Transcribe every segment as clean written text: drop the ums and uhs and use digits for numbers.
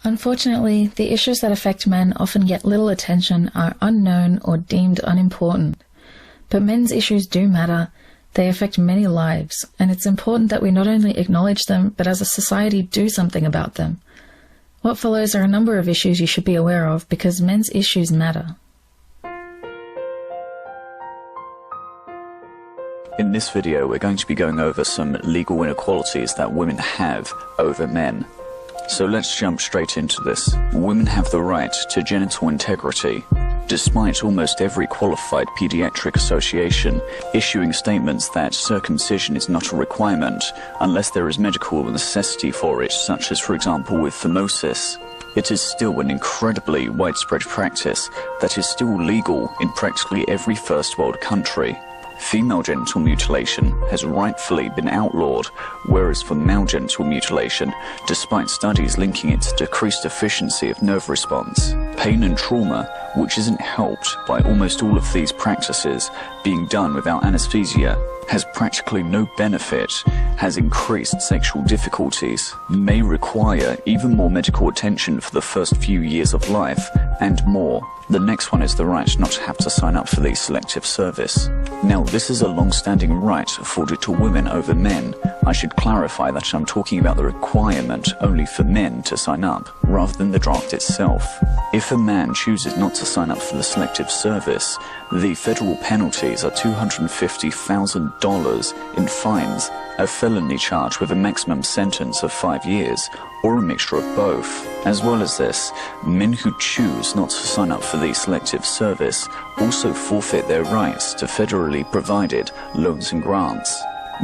Unfortunately, the issues that affect men often get little attention, are unknown or deemed unimportant. But men's issues do matter. They affect many lives, and it's important that we not only acknowledge them, but as a society do something about them. What follows are a number of issues you should be aware of, because men's issues matter. In this video, we're going to be going over some legal inequalities that women have over men. So let's jump straight into this. Women have the right to genital integrity, despite almost every qualified pediatric association issuing statements that circumcision is not a requirement unless there is medical necessity for it, such as, for example, with phimosis. It is still an incredibly widespread practice that is still legal in practically every first world country. Female genital mutilation has rightfully been outlawed, whereas for male genital mutilation, despite studies linking it to decreased efficiency of nerve response, pain and trauma, which isn't helped by almost all of these practices being done without anesthesia, has practically no benefit, has increased sexual difficulties, may require even more medical attention for the first few years of life, and more. The next one is the right not to have to sign up for the Selective Service. Now, this is a long-standing right afforded to women over men. I should clarify that I'm talking about the requirement only for men to sign up, rather than the draft itself. If a man chooses not to sign up for the Selective Service, the federal penalties are $250,000 in fines, a felony charge with a maximum sentence of 5 years, or a mixture of both. As well as this, men who choose not to sign up for the Selective Service also forfeit their rights to federally provided loans and grants.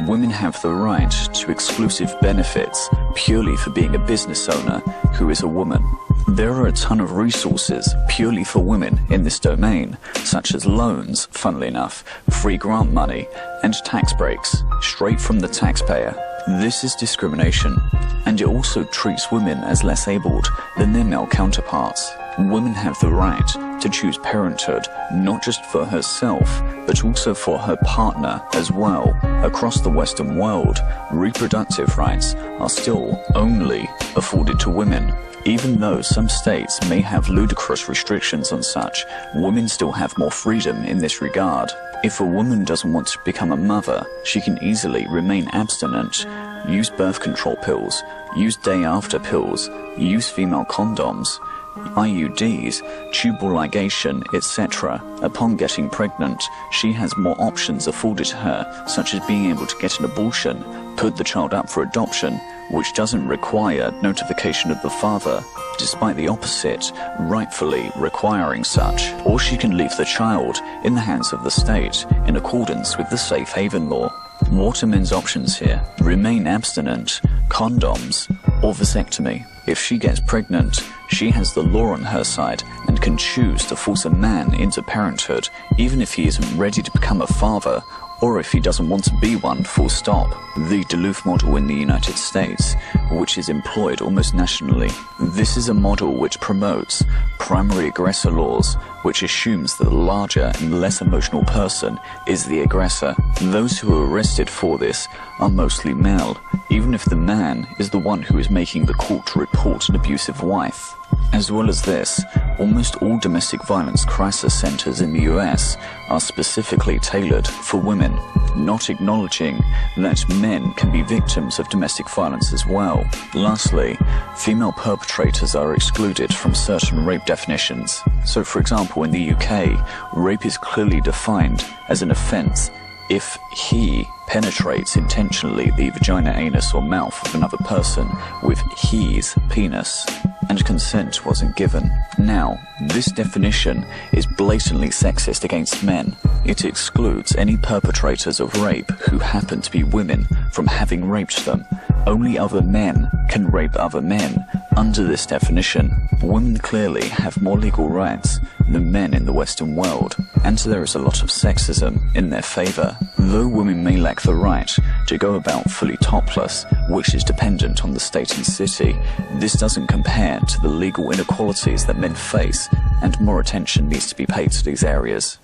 Women have the right to exclusive benefits purely for being a business owner who is a woman. There are a ton of resources purely for women in this domain, such as loans, funnily enough, free grant money, and tax breaks, straight from the taxpayer. This is discrimination, and it also treats women as less abled than their male counterparts. Women have the right to choose parenthood, not just for herself, but also for her partner as well. Across the Western world, reproductive rights are still only afforded to women. Even though some states may have ludicrous restrictions on such, women still have more freedom in this regard. If a woman doesn't want to become a mother, she can easily remain abstinent, use birth control pills, use day-after pills, use female condoms, IUDs, tubal ligation, etc. Upon getting pregnant, she has more options afforded to her, such as being able to get an abortion, put the child up for adoption, which doesn't require notification of the father, despite the opposite rightfully requiring such. Or she can leave the child in the hands of the state in accordance with the safe haven law. What are men's options here? Remain abstinent, condoms, or vasectomy. If she gets pregnant, she has the law on her side and can choose to force a man into parenthood, even if he isn't ready to become a father, or if he doesn't want to be one, full stop. The Duluth model in the United States, which is employed almost nationally. This is a model which promotes primary aggressor laws, which assumes that the larger and less emotional person is the aggressor. Those who are arrested for this are mostly male, even if the man is the one who is making the call to report an abusive wife. As well as this, almost all domestic violence crisis centers in the US are specifically tailored for women, not acknowledging that men can be victims of domestic violence as well. Lastly, female perpetrators are excluded from certain rape definitions. So, for example, in the UK, rape is clearly defined as an offense if he penetrates intentionally the vagina, anus, or mouth of another person with his penis, and consent wasn't given. Now, this definition is blatantly sexist against men. It excludes any perpetrators of rape who happen to be women from having raped them. Only other men can rape other men. Under this definition, women clearly have more legal rights than men in the Western world, and there is a lot of sexism in their favor. Though women may lack the right to go about fully topless, which is dependent on the state and city, this doesn't compare to the legal inequalities that men face, and more attention needs to be paid to these areas.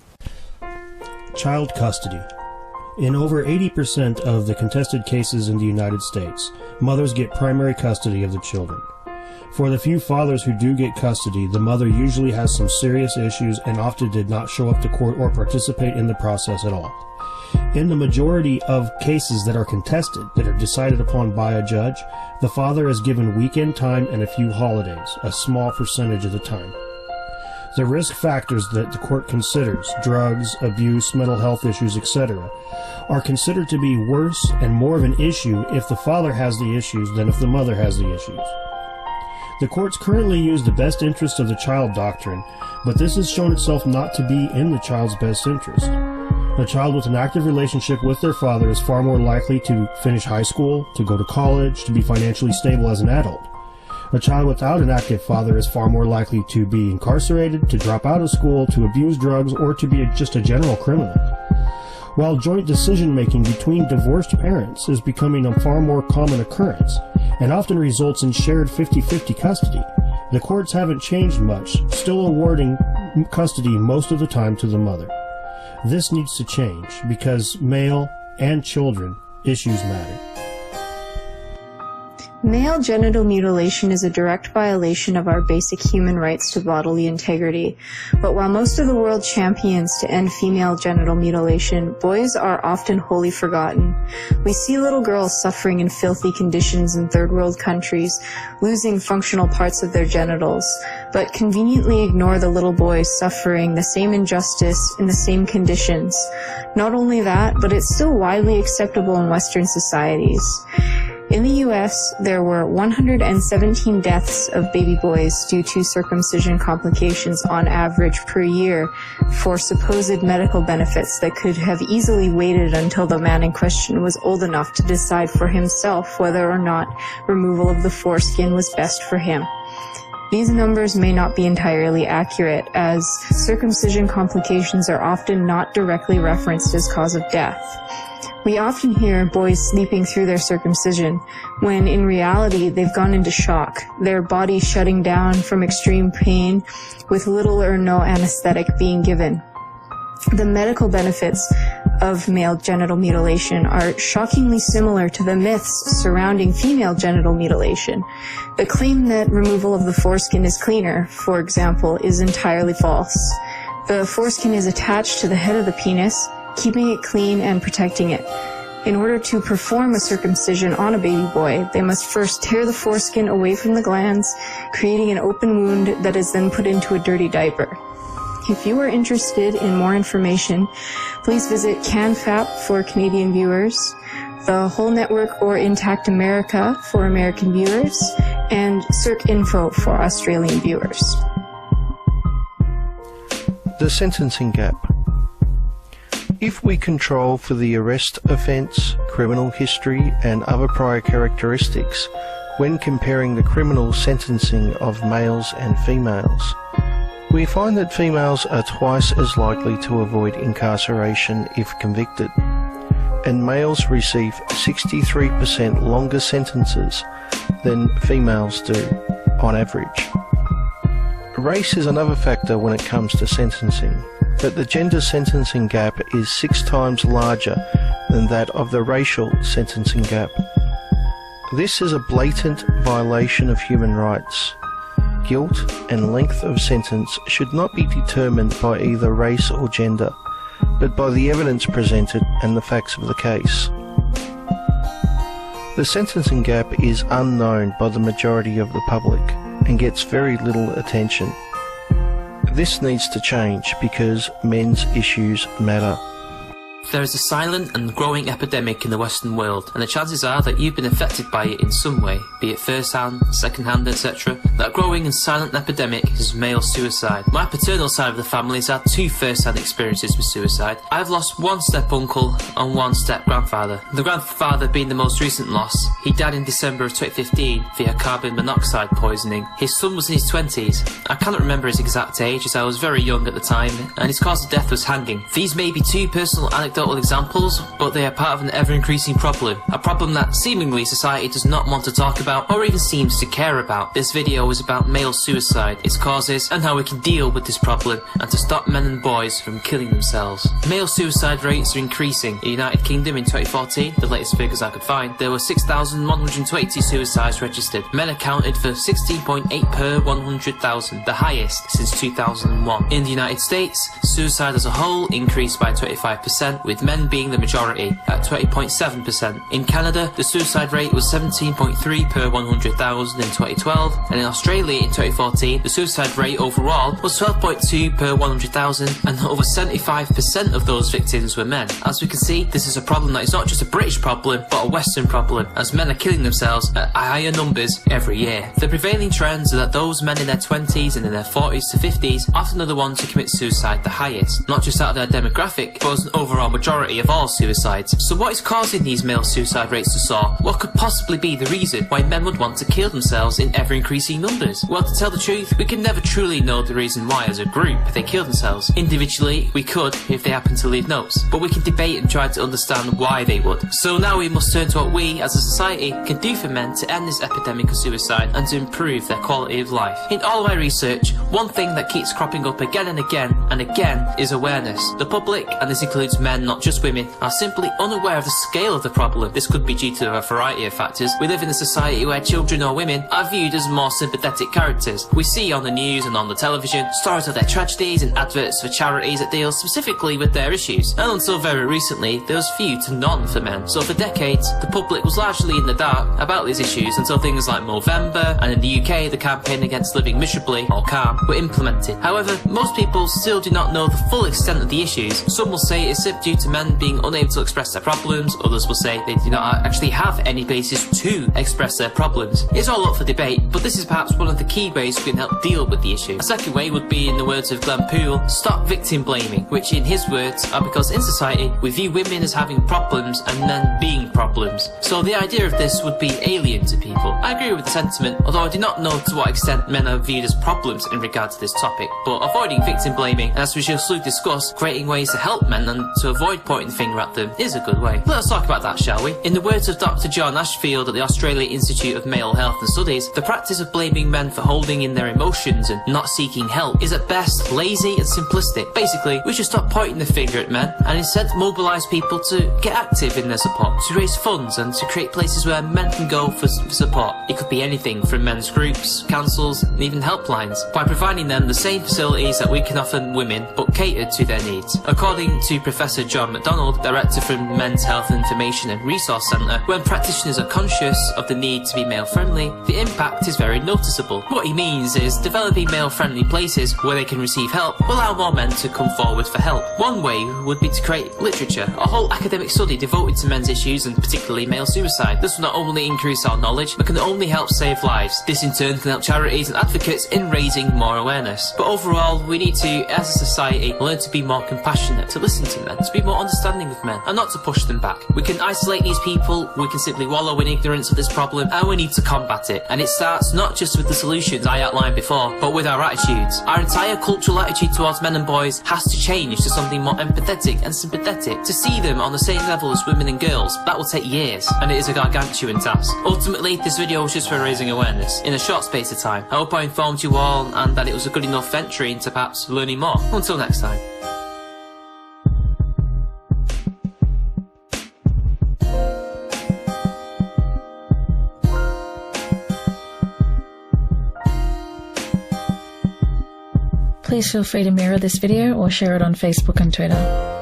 Child custody. In over 80% of the contested cases in the United States, mothers get primary custody of the children. For the few fathers who do get custody, the mother usually has some serious issues and often did not show up to court or participate in the process at all. In the majority of cases that are contested, that are decided upon by a judge, the father is given weekend time and a few holidays, a small percentage of the time. The risk factors that the court considers, drugs, abuse, mental health issues, etc., are considered to be worse and more of an issue if the father has the issues than if the mother has the issues. The courts currently use the best interest of the child doctrine, but this has shown itself not to be in the child's best interest. A child with an active relationship with their father is far more likely to finish high school, to go to college, to be financially stable as an adult. A child without an active father is far more likely to be incarcerated, to drop out of school, to abuse drugs, or to be just a general criminal. While joint decision-making between divorced parents is becoming a far more common occurrence, and often results in shared 50-50 custody, the courts haven't changed much, still awarding custody most of the time to the mother. This needs to change because male and children issues matter. Male genital mutilation is a direct violation of our basic human rights to bodily integrity. But while most of the world champions to end female genital mutilation, boys are often wholly forgotten. We see little girls suffering in filthy conditions in third world countries, losing functional parts of their genitals, but conveniently ignore the little boys suffering the same injustice in the same conditions. Not only that, but it's still widely acceptable in Western societies. In the US, there were 117 deaths of baby boys due to circumcision complications on average per year for supposed medical benefits that could have easily waited until the man in question was old enough to decide for himself whether or not removal of the foreskin was best for him. These numbers may not be entirely accurate, as circumcision complications are often not directly referenced as cause of death. We often hear boys sleeping through their circumcision, when in reality they've gone into shock, their body shutting down from extreme pain with little or no anesthetic being given. The medical benefits of male genital mutilation are shockingly similar to the myths surrounding female genital mutilation. The claim that removal of the foreskin is cleaner, for example, is entirely false. The foreskin is attached to the head of the penis, keeping it clean and protecting it. In order to perform a circumcision on a baby boy, they must first tear the foreskin away from the glands, creating an open wound that is then put into a dirty diaper. If you are interested in more information, please visit CanFap for Canadian viewers, the Whole Network or Intact America for American viewers, and CircInfo for Australian viewers. The sentencing gap. If we control for the arrest offence, criminal history and other prior characteristics when comparing the criminal sentencing of males and females, we find that females are twice as likely to avoid incarceration if convicted, and males receive 63% longer sentences than females do on average. Race is another factor when it comes to sentencing, but the gender sentencing gap is 6 times larger than that of the racial sentencing gap. This is a blatant violation of human rights. Guilt and length of sentence should not be determined by either race or gender, but by the evidence presented and the facts of the case. The sentencing gap is unknown by the majority of the public and gets very little attention. This needs to change because men's issues matter. There is a silent and growing epidemic in the Western world, and the chances are that you've been affected by it in some way, be it first-hand, second-hand, etc. That growing and silent epidemic is male suicide. My paternal side of the family has had 2 first-hand experiences with suicide. I've lost 1 step-uncle and 1 step-grandfather. The grandfather being the most recent loss. He died in December of 2015 via carbon monoxide poisoning. His son was in his 20s. I cannot remember his exact age as I was very young at the time, and his cause of death was hanging. These may be 2 personal anecdotes anecdotal examples, but they are part of an ever-increasing problem. A problem that seemingly society does not want to talk about or even seems to care about. This video is about male suicide, its causes, and how we can deal with this problem and to stop men and boys from killing themselves. Male suicide rates are increasing. In the United Kingdom in 2014, the latest figures I could find, there were 6,122 suicides registered. Men accounted for 16.8 per 100,000, the highest since 2001. In the United States, suicide as a whole increased by 25%, with men being the majority at 20.7%. In Canada, the suicide rate was 17.3 per 100,000 in 2012, and in Australia in 2014, the suicide rate overall was 12.2 per 100,000, and over 75% of those victims were men. As we can see, this is a problem that is not just a British problem, but a Western problem, as men are killing themselves at higher numbers every year. The prevailing trends are that those men in their 20s and in their 40s to 50s often are the ones who commit suicide the highest, not just out of their demographic, but as an overall majority of all suicides. So what is causing these male suicide rates to soar? What could possibly be the reason why men would want to kill themselves in ever-increasing numbers? Well, to tell the truth, we can never truly know the reason why as a group they kill themselves. Individually, we could if they happen to leave notes, but we can debate and try to understand why they would. So now we must turn to what we, as a society, can do for men to end this epidemic of suicide and to improve their quality of life. In all my research, one thing that keeps cropping up again and again is awareness. The public, and this includes men, not just women, are simply unaware of the scale of the problem. This could be due to a variety of factors. We live in a society where children or women are viewed as more sympathetic characters. We see on the news and on the television stories of their tragedies and adverts for charities that deal specifically with their issues. And until very recently, there was few to none for men. So for decades, the public was largely in the dark about these issues until things like Movember, and in the UK, the campaign against living miserably, or CALM, were implemented. However, most people still do not know the full extent of the issues. Some will say it's due to men being unable to express their problems, others will say they do not actually have any basis to express their problems. It's all up for debate, but this is perhaps one of the key ways we can help deal with the issue. A second way would be, in the words of Glenn Poole, stop victim blaming, which in his words are because in society we view women as having problems and men being problems. So the idea of this would be alien to people. I agree with the sentiment, although I do not know to what extent men are viewed as problems in regard to this topic. But avoiding victim blaming, and as we shall soon discuss, creating ways to help men and to avoid pointing the finger at them is a good way. Let us talk about that, shall we? In the words of Dr. John Ashfield at the Australian Institute of Male Health and Studies, the practice of blaming men for holding in their emotions and not seeking help is at best lazy and simplistic. Basically, we should stop pointing the finger at men and instead mobilise people to get active in their support, to raise funds and to create places where men can go for support. It could be anything from men's groups, councils, and even helplines, by providing them the same facilities that we can offer women, but catered to their needs. According to Professor John MacDonald, Director from Men's Health Information and Resource Centre, when practitioners are conscious of the need to be male-friendly, the impact is very noticeable. What he means is developing male-friendly places where they can receive help will allow more men to come forward for help. One way would be to create literature, a whole academic study devoted to men's issues and particularly male suicide. This will not only increase our knowledge, but can only help save lives. This in turn can help charities and advocates in raising more awareness. But overall, we need to, as a society, learn to be more compassionate, to listen to men, to be more understanding of men, and not to push them back. We can isolate these people, we can simply wallow in ignorance of this problem, and we need to combat it. And it starts not just with the solutions I outlined before, but with our attitudes. Our entire cultural attitude towards men and boys has to change to something more empathetic and sympathetic, to see them on the same level as women and girls. That will take years, and it is a gargantuan task. Ultimately, this video was just for raising awareness in a short space of time. I hope I informed you all, and that it was a good enough entry into perhaps learning more. Until next time. Please feel free to mirror this video or share it on Facebook and Twitter.